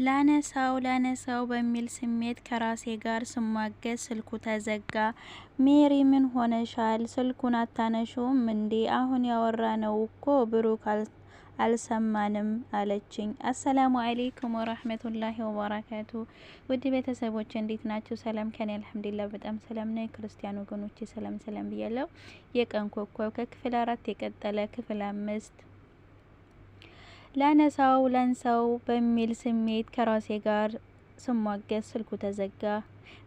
ላነሳው በሚል ስሜት ከራሴ ጋር ስሟገት ስልኩ ተዘጋ። ሜሪ ምን ሆነሻል? ስልኩን አታነሺውም እንዴ? አሁን ያወራነው እኮ ብሩክ አልሰማንም አለችኝ። አሰላሙ አለይኩም ወራህመቱላሂ ወበረካቱ። ውድ ቤተሰቦች እንዴት ናችሁ? ሰላም ከኔ አልሐምዱሊላህ በጣም ሰላም ነኝ። ክርስቲያን ወገኖቼ ሰላም ብያለሁ። የቀን ኮከብ ከክፍል 4 የቀጠለ ክፍል 5 ላንሳው በሚል ስሜት ከራሴ ጋር ስሟገት ስልኩ ተዘጋ።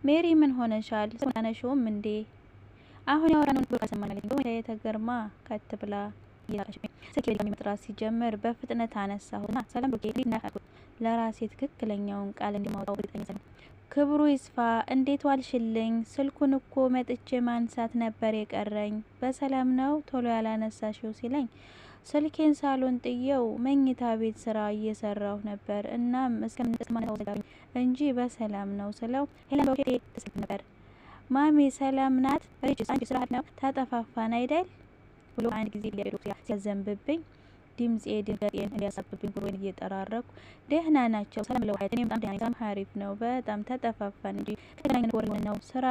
ሜሪ ምን ሆነሻል? ስልኩን አታነሺውም እንዴ? አሁን ያወራነውን ብሩክ አልሰማንም አለችኝ። በሁኔታዬ ተገርማ ከት ብላ እየሳቀችብኝ ስልኬ በድጋሚ መጥራት ሲጀምር በፍጥነት አነሳሁትና ሰላም ብሩኬ እንዴት ነህ አልኩት። ለራሴ ትክክለኛውን ቃል እንዲማውጣው እርግጠኛ ነኝ። ክብሩ ይስፋ እንዴት ዋልሽልኝ? ስልኩን እኮ መጥቼ ማንሳት ነበር የቀረኝ። በሰላም ነው ቶሎ ያላነሳሽው ሲለኝ ስልኬን ሳሎን ጥየው መኝታ ቤት ስራ እየሰራሁ ነበር። እናም እስከምንደስማነው ዘጋቢ እንጂ በሰላም ነው ስለው ሄለን በውሸቴ ትስቅ ነበር። ማሚ ሰላም ናት? ሪችስ አንቺ ስራ ነው ተጠፋፋን አይደል ብሎ አንድ ጊዜ እያደረኩ ሲያዘንብብኝ ድምጼ ድንገቴን እንዲያሳብብኝ ጉሮሮዬን እየጠራረኩ ደህና ናቸው ሰላም ብለው እኔም በጣም ደህና ነኝ። ሀሪፍ ነው በጣም ተጠፋፋን እንጂ ከተገናኘን ወር ነው። ስራ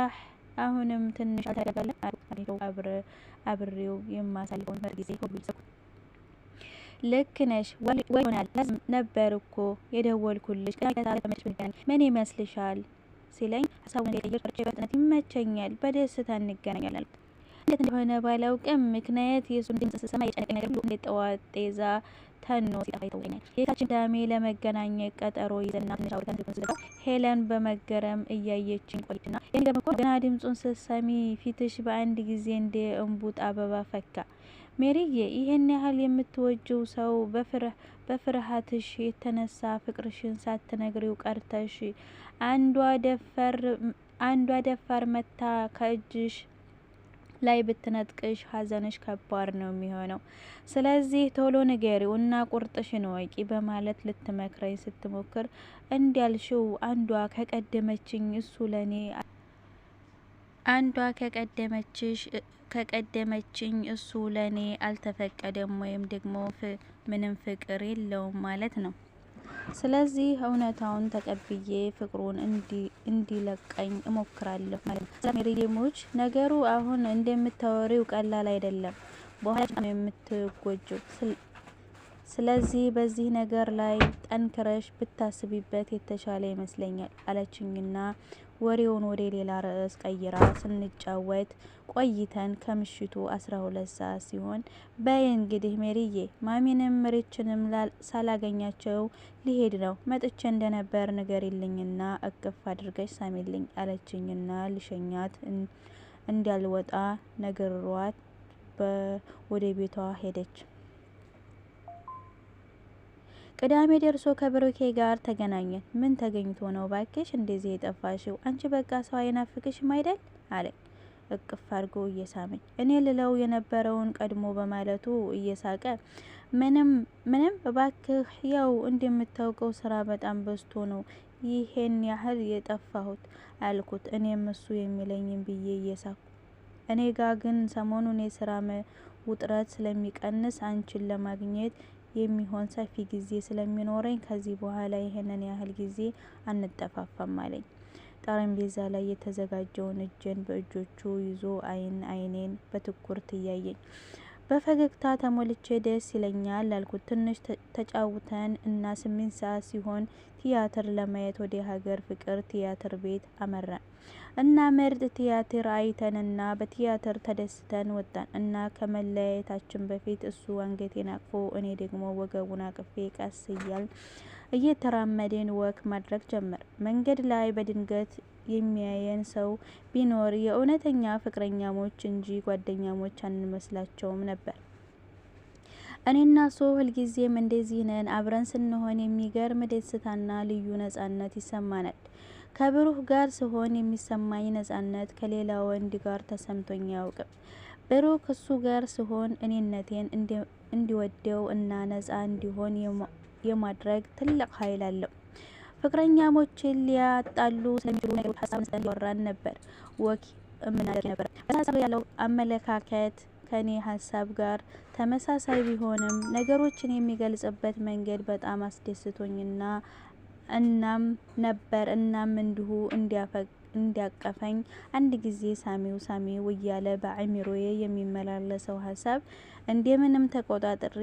አሁንም ትንሽ አልተረጋጋለም አብሬው የማሳልፈውን ጊዜ ሁሉ ይሰኩ ልክ ነሽ ወይ ሆናል ነበር እኮ የደወልኩልሽ ከተመቸሽ ብንገናኝ ምን ይመስልሻል ሲለኝ ሀሳቡን የቀየር ፍርጭ በፍጥነት ይመቸኛል በደስታ እንገናኛለን። እንዴት እንደሆነ ባላውቅም ምክንያት የሱን ድምጽ ስሰማ የጨነቀኝ ነገር ሁሉ እንደ ጠዋት ጤዛ ተኖ ሲጠፋ ይተወኛል። የካችን ዳሜ ለመገናኘት ቀጠሮ ይዘና ትንሽ አውርተን ስልኩን ስዘጋው ሄለን በመገረም እያየችኝ ቆይችና የሚገርም እኮ ገና ድምጹን ስትሰሚ ፊትሽ በአንድ ጊዜ እንደ እንቡጥ አበባ ፈካ። ሜሪዬ ይሄን ያህል የምትወጂው ሰው በፍርሃትሽ የተነሳ ፍቅርሽን ሳትነግሪው ቀርተሽ አንዷ ደፋር መታ ከእጅሽ ላይ ብትነጥቅሽ ሀዘንሽ ከባድ ነው የሚሆነው። ስለዚህ ቶሎ ንገሪው እና ቁርጥሽን ወቂ በማለት ልትመክረኝ ስትሞክር እንዲያልሽው አንዷ ከቀደመችኝ እሱ ለኔ አልተፈቀደም ወይም ደግሞ ምንም ፍቅር የለውም ማለት ነው። ስለዚህ እውነታውን ተቀብዬ ፍቅሩን እንዲለቀኝ እሞክራለሁ ማለት ነው። ሜሪዴሞች ነገሩ አሁን እንደምታወሪው ቀላል አይደለም። በኋላ ነው የምትጎጂው። ስለዚህ በዚህ ነገር ላይ ጠንክረሽ ብታስቢበት የተሻለ ይመስለኛል አለችኝና ወሬውን ወደ ሌላ ርዕስ ቀይራ ስንጫወት ቆይተን ከምሽቱ 12 ሰዓት ሲሆን በይ እንግዲህ ሜሪዬ ማሚንም ሪችንም ሳላገኛቸው ሊሄድ ነው መጥቼ እንደነበር ንገሪልኝና እቅፍ አድርገሽ ሳሚልኝ አለችኝና ልሸኛት እንዳልወጣ ነግሯት ወደ ቤቷ ሄደች። ቅዳሜ ደርሶ ከብሩኬ ጋር ተገናኘን። ምን ተገኝቶ ነው ባክሽ እንደዚህ የጠፋሽው? አንቺ በቃ ሰው አይናፍቅሽም አይደል አለኝ እቅፍ አድርጎ እየሳመኝ። እኔ ልለው የነበረውን ቀድሞ በማለቱ እየሳቀ ምንም እባክህ ያው እንደምታውቀው ስራ በጣም በዝቶ ነው ይሄን ያህል የጠፋሁት አልኩት። እኔም እሱ የሚለኝን ብዬ እየሳኩ እኔ ጋ ግን ሰሞኑን የስራ ውጥረት ስለሚቀንስ አንቺን ለማግኘት የሚሆን ሰፊ ጊዜ ስለሚኖረኝ ከዚህ በኋላ ይሄንን ያህል ጊዜ አንጠፋፋም አለኝ። ጠረጴዛ ላይ የተዘጋጀውን እጄን በእጆቹ ይዞ አይኔን በትኩረት እያየኝ በፈገግታ ተሞልቼ ደስ ይለኛል አልኩት። ትንሽ ተጫውተን እና 8 ሰዓት ሲሆን ቲያትር ለማየት ወደ ሀገር ፍቅር ቲያትር ቤት አመራን እና ምርጥ ቲያትር አይተንና በቲያትር ተደስተን ወጣን እና ከመለያየታችን በፊት እሱ አንገቴን አቅፎ እኔ ደግሞ ወገቡን አቅፌ ቀስ እየተራመድን ወክ ማድረግ ጀመር። መንገድ ላይ በድንገት የሚያየን ሰው ቢኖር የእውነተኛ ፍቅረኛሞች እንጂ ጓደኛሞች አንመስላቸውም ነበር። እኔና እሱ ሁልጊዜም እንደዚህ ነን። አብረን ስንሆን የሚገርም ደስታና ልዩ ነጻነት ይሰማናል። ከብሩክ ጋር ስሆን የሚሰማኝ ነጻነት ከሌላ ወንድ ጋር ተሰምቶኝ አያውቅም። ብሩክ እሱ ጋር ስሆን እኔነቴን እንዲወደው እና ነጻ እንዲሆን የማድረግ ትልቅ ኃይል አለው። ፍቅረኛሞችን ሊያጣሉ ስለሚችሉ ነገሮች ሀሳብ አንስተን እያወራን ነበር። ወክ የምናደርግ ነበር። በሀሳብ ያለው አመለካከት ከኔ ሀሳብ ጋር ተመሳሳይ ቢሆንም ነገሮችን የሚገልጽበት መንገድ በጣም አስደስቶኝና እናም እንዲሁ እንዲያቀፈኝ አንድ ጊዜ ሳሚው እያለ በአእምሮዬ የሚመላለሰው ሀሳብ እንደምንም ተቆጣጥሬ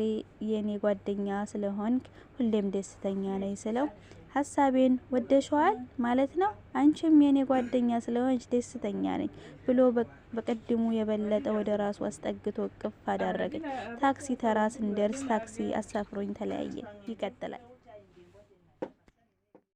የኔ ጓደኛ ስለሆንክ ሁሌም ደስተኛ ነኝ ስለው ሀሳቤን ወደሽዋል ማለት ነው? አንቺም የኔ ጓደኛ ስለሆንሽ ደስተኛ ነኝ ብሎ በቅድሙ የበለጠ ወደ ራሱ አስጠግቶ እቅፍ አደረገኝ። ታክሲ ተራ ስንደርስ ታክሲ አሳፍሮኝ ተለያየን። ይቀጥላል።